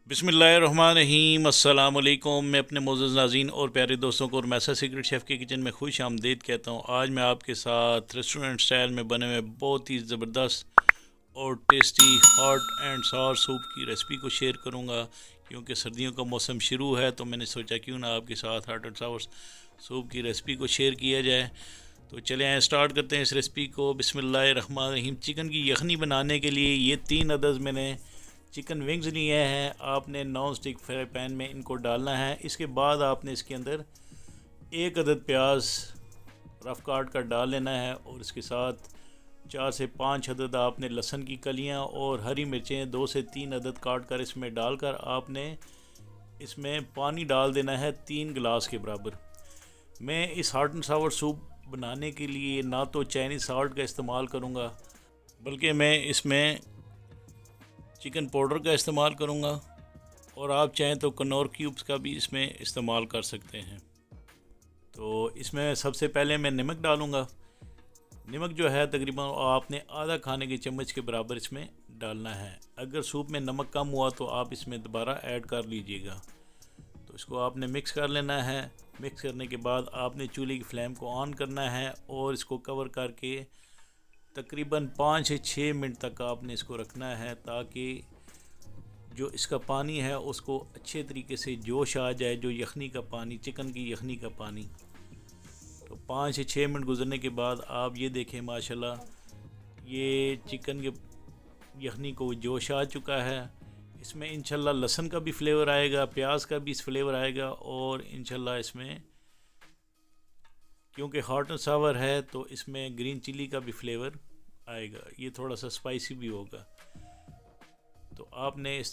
बिस्मिल्लाहिर्रहमानिर्रहीम अस्सलाम वालेकुम। मैं अपने मोअज़्ज़ज़ नाज़रीन और प्यारे दोस्तों को मैसा सीक्रेट शेफ़ के किचन में खुश आमदीद कहता हूँ। आज मैं आपके साथ रेस्टोरेंट स्टाइल में बने हुए बहुत ही ज़बरदस्त और tasty hot and Sawar soup की रेसिपी को शेयर करूँगा। क्योंकि सर्दियों का मौसम शुरू है तो मैंने सोचा क्यों ना आपके साथ हॉट एंड सावर सूप की रेसिपी को शेयर किया जाए। तो चले आए स्टार्ट करते हैं इस रेसिपी को। बिस्मिल्लाहिर्रहमानिर्रहीम। चिकन की यखनी बनाने के लिए ये 3 अदद मैंने चिकन विंग्स लिए हैं। आपने नॉन स्टिक फ्राई पैन में इनको डालना है। इसके बाद आपने इसके अंदर 1 अदद प्याज रफ़ काट कर डाल लेना है और इसके साथ 4 से 5 अदद आपने लहसुन की कलियां और हरी मिर्चें 2 से 3 अदद काट कर इसमें डालकर आपने इसमें पानी डाल देना है 3 गिलास के बराबर। मैं इस हॉट एंड सावर सूप बनाने के लिए ना तो चाइनीज़ सॉल्ट का इस्तेमाल करूँगा बल्कि मैं इसमें चिकन पाउडर का इस्तेमाल करूँगा और आप चाहें तो कनौर क्यूब्स का भी इसमें इस्तेमाल कर सकते हैं। तो इसमें सबसे पहले मैं नमक डालूँगा। नमक जो है तकरीबन आपने आधा खाने के चम्मच के बराबर इसमें डालना है। अगर सूप में नमक कम हुआ तो आप इसमें दोबारा ऐड कर लीजिएगा। तो इसको आपने मिक्स कर लेना है। मिक्स करने के बाद आपने चूल्हे की फ्लेम को ऑन करना है और इसको कवर करके तकरीबन 5 से 6 मिनट तक आपने इसको रखना है ताकि जो इसका पानी है उसको अच्छे तरीके से जोश आ जाए, जो यखनी का पानी, चिकन की यखनी का पानी। तो 5 से 6 मिनट गुजरने के बाद आप ये देखें माशाल्लाह ये चिकन के यखनी को जोश आ चुका है। इसमें इंशाल्लाह लहसुन का भी फ्लेवर आएगा, प्याज का भी फ्लेवर आएगा और इंशाल्लाह इसमें क्योंकि हॉट एंड सावर है तो इसमें ग्रीन चिली का भी फ्लेवर आएगा, ये थोड़ा सा स्पाइसी भी होगा। तो आपने इस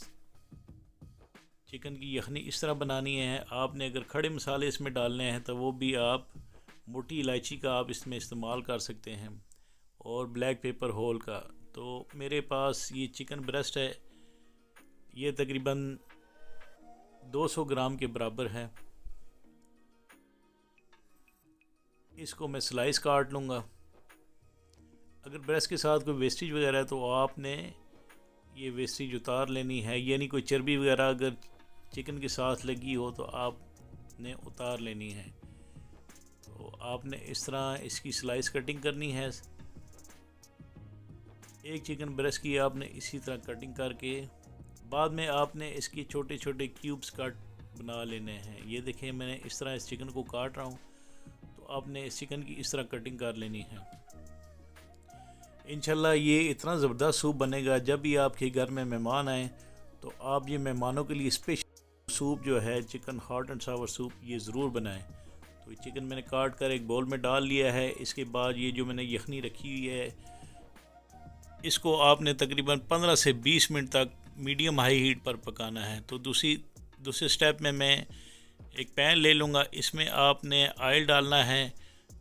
चिकन की यखनी इस तरह बनानी है। आपने अगर खड़े मसाले इसमें डालने हैं तो वो भी आप मोटी इलायची का आप इसमें इस्तेमाल कर सकते हैं और ब्लैक पेपर होल का। तो मेरे पास ये चिकन ब्रेस्ट है, ये तकरीबन 200 ग्राम के बराबर है। इसको मैं स्लाइस काट लूँगा। अगर ब्रेस्ट के साथ कोई वेस्टेज वगैरह है तो आपने ये वेस्टेज उतार लेनी है, यानी कोई चर्बी वगैरह अगर चिकन के साथ लगी हो तो आपने उतार लेनी है। तो आपने इस तरह इसकी स्लाइस कटिंग करनी है। एक चिकन ब्रेस्ट की आपने इसी तरह कटिंग करके बाद में आपने इसकी छोटे छोटे क्यूब्स काट बना लेने हैं। ये देखें मैंने इस तरह इस चिकन को काट रहा हूँ। तो आपने इस चिकन की इस तरह कटिंग कर लेनी है। इंशाल्लाह ये इतना ज़बरदस्त सूप बनेगा, जब भी आपके घर में मेहमान आए तो आप ये मेहमानों के लिए स्पेशल सूप जो है chicken hot and Sawar soup ये ज़रूर बनाएं। तो ये चिकन मैंने काट कर एक बाउल में डाल लिया है। इसके बाद ये जो मैंने यखनी रखी हुई है इसको आपने तकरीबन 15 से 20 मिनट तक मीडियम हाई हीट पर पकाना है। तो दूसरे स्टेप में मैं एक पैन ले लूँगा। इसमें आपने ऑयल डालना है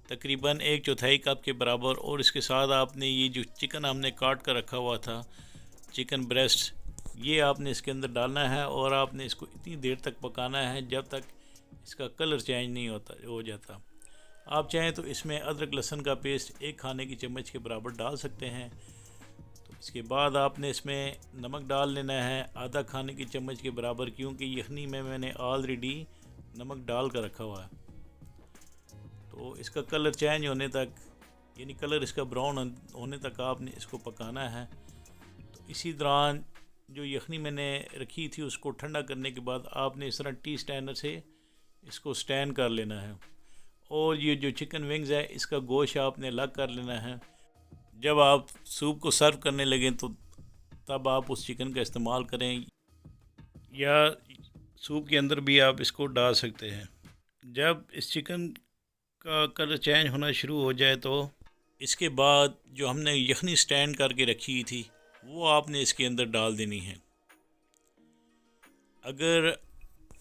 तकरीबन 1/4 कप के बराबर और इसके साथ आपने ये जो चिकन हमने काट कर रखा हुआ था चिकन ब्रेस्ट, ये आपने इसके अंदर डालना है और आपने इसको इतनी देर तक पकाना है जब तक इसका कलर चेंज नहीं हो जाता। आप चाहें तो इसमें अदरक लहसुन का पेस्ट 1 खाने की चम्मच के बराबर डाल सकते हैं। तो इसके बाद आपने इसमें नमक डाल लेना है आधा खाने की चम्मच के बराबर, क्योंकि यखनी में मैंने ऑलरेडी नमक डाल कर रखा हुआ है। तो इसका कलर चेंज होने तक, यानी कलर इसका ब्राउन होने तक आपने इसको पकाना है। तो इसी दौरान जो यखनी मैंने रखी थी उसको ठंडा करने के बाद आपने इस तरह टी स्टैंडर से इसको स्टैंड कर लेना है और ये जो चिकन विंग्स है इसका गोश्त आपने अलग कर लेना है। जब आप सूप को सर्व करने लगें तो तब आप उस चिकन का इस्तेमाल करें या सूप के अंदर भी आप इसको डाल सकते हैं। जब इस चिकन का कलर चेंज होना शुरू हो जाए तो इसके बाद जो हमने यखनी स्टैंड करके रखी थी वो आपने इसके अंदर डाल देनी है। अगर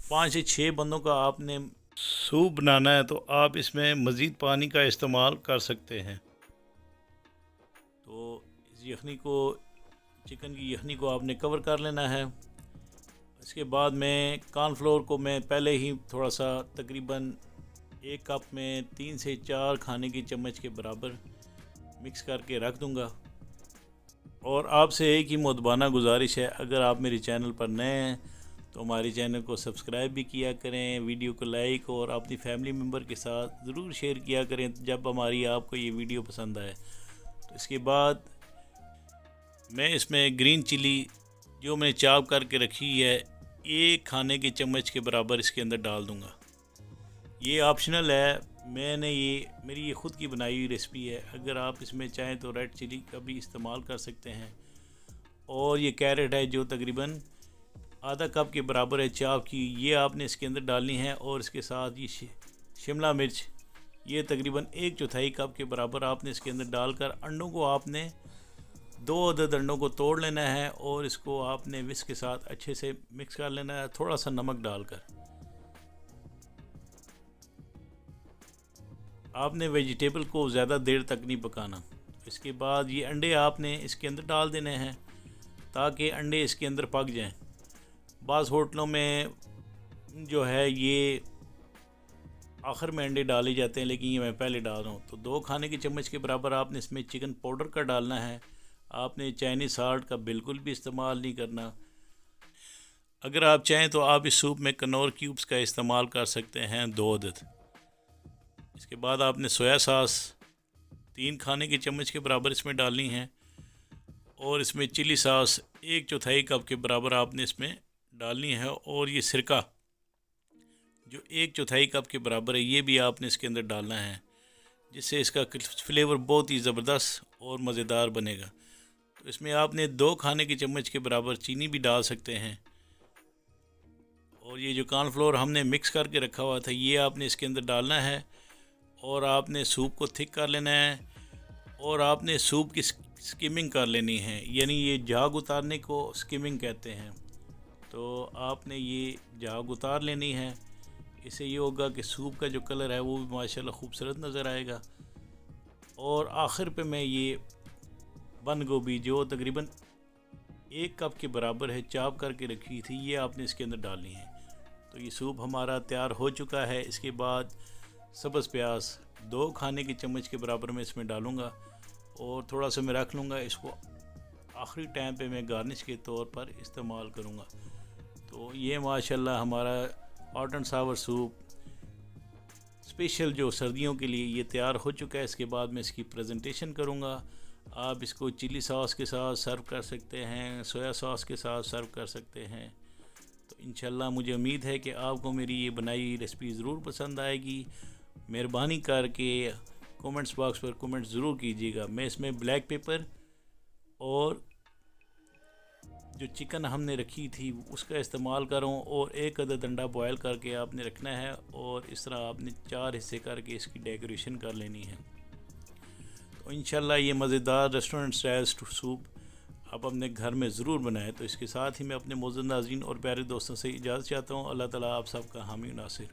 5 से 6 बंदों का आपने सूप बनाना है तो आप इसमें मज़ीद पानी का इस्तेमाल कर सकते हैं। तो इस यखनी को, चिकन की यखनी को आपने कवर कर लेना है। इसके बाद में कॉर्नफ्लोर को मैं पहले ही थोड़ा सा तकरीबन 1 कप में 3 से 4 खाने की चम्मच के बराबर मिक्स करके रख दूँगा। और आपसे एक ही मुतबाना गुजारिश है, अगर आप मेरे चैनल पर नए हैं तो हमारे चैनल को सब्सक्राइब भी किया करें, वीडियो को लाइक और अपनी फैमिली मेम्बर के साथ ज़रूर शेयर किया करें जब हमारी आपको ये वीडियो पसंद आए। तो इसके बाद मैं इसमें ग्रीन चिली जो मैंने चॉप करके रखी है 1 खाने के चम्मच के बराबर इसके अंदर डाल दूँगा। ये ऑप्शनल है, मेरी ये ख़ुद की बनाई हुई रेसिपी है। अगर आप इसमें चाहें तो रेड चिली का भी इस्तेमाल कर सकते हैं। और ये कैरेट है जो तकरीबन आधा कप के बराबर है चॉप की, ये आपने इसके अंदर डालनी है। और इसके साथ ये शिमला मिर्च ये तकरीबन 1/4 कप के बराबर आपने इसके अंदर डालकर अंडों को आपने 2 अदद अंडों को तोड़ लेना है और इसको आपने विस्क के साथ अच्छे से मिक्स कर लेना है, थोड़ा सा नमक डालकर। आपने वेजिटेबल को ज़्यादा देर तक नहीं पकाना। इसके बाद ये अंडे आपने इसके अंदर डाल देने हैं ताकि अंडे इसके अंदर पक जाएं। बाज़ होटलों में जो है ये आखिर में अंडे डाले जाते हैं, लेकिन ये मैं पहले डाल रहा हूँ। तो 2 खाने के चम्मच के बराबर आपने इसमें चिकन पाउडर का डालना है। आपने चाइनीज़ साल्ट का बिल्कुल भी इस्तेमाल नहीं करना। अगर आप चाहें तो आप इस सूप में कनौर क्यूब्स का इस्तेमाल कर सकते हैं 2 अदद। इसके बाद आपने सोया सॉस 3 खाने के चम्मच के बराबर इसमें डालनी है। और इसमें चिली सॉस 1/4 कप के बराबर आपने इसमें डालनी है। और ये सिरका जो 1/4 कप के बराबर है ये भी आपने इसके अंदर डालना है, जिससे इसका फ्लेवर बहुत ही ज़बरदस्त और मज़ेदार बनेगा। तो इसमें आपने 2 खाने के चम्मच के बराबर चीनी भी डाल सकते हैं। और ये जो कॉर्नफ्लोर हमने मिक्स करके रखा हुआ था ये आपने इसके अंदर डालना है। और आपने सूप को थिक कर लेना है और आपने सूप की स्किमिंग कर लेनी है, यानी ये झाग उतारने को स्किमिंग कहते हैं। तो आपने ये झाग उतार लेनी है। इससे ये होगा कि सूप का जो कलर है वो भी माशाल्लाह खूबसूरत नज़र आएगा। और आखिर पे मैं ये बंद गोभी जो तकरीबन 1 कप के बराबर है चॉप करके रखी थी ये आपने इसके अंदर डालनी है। तो ये सूप हमारा तैयार हो चुका है। इसके बाद सब्ज़ प्याज 2 खाने के चम्मच के बराबर मैं इसमें डालूँगा और थोड़ा सा मैं रख लूँगा। इसको आखिरी टाइम पे मैं गार्निश के तौर पर इस्तेमाल करूँगा। तो ये माशाल्लाह हमारा hot and Sawar soup special जो सर्दियों के लिए ये तैयार हो चुका है। इसके बाद मैं इसकी प्रेजेंटेशन करूँगा। आप इसको चिली सॉस के साथ सर्व कर सकते हैं, सोया सॉस के साथ सर्व कर सकते हैं। तो इंशाल्लाह मुझे उम्मीद है कि आपको मेरी ये बनाई हुई रेसिपी ज़रूर पसंद आएगी। मेहरबानी करके कमेंट्स बॉक्स पर कमेंट ज़रूर कीजिएगा। मैं इसमें ब्लैक पेपर और जो चिकन हमने रखी थी उसका इस्तेमाल कर रहा हूँ। और 1 अदद अंडा बॉयल करके आपने रखना है और इस तरह आपने 4 हिस्से करके इसकी डेकोरेशन कर लेनी है। तो इंशाल्लाह ये मज़ेदार रेस्टोरेंट स्टाइल सूप आप अपने घर में ज़रूर बनाएं। तो इसके साथ ही मैं अपने मोअज़्ज़ज़ नाज़रीन और प्यारे दोस्तों से इजाज़त चाहता हूँ। अल्लाह ताला आप सबका हामी नासिर।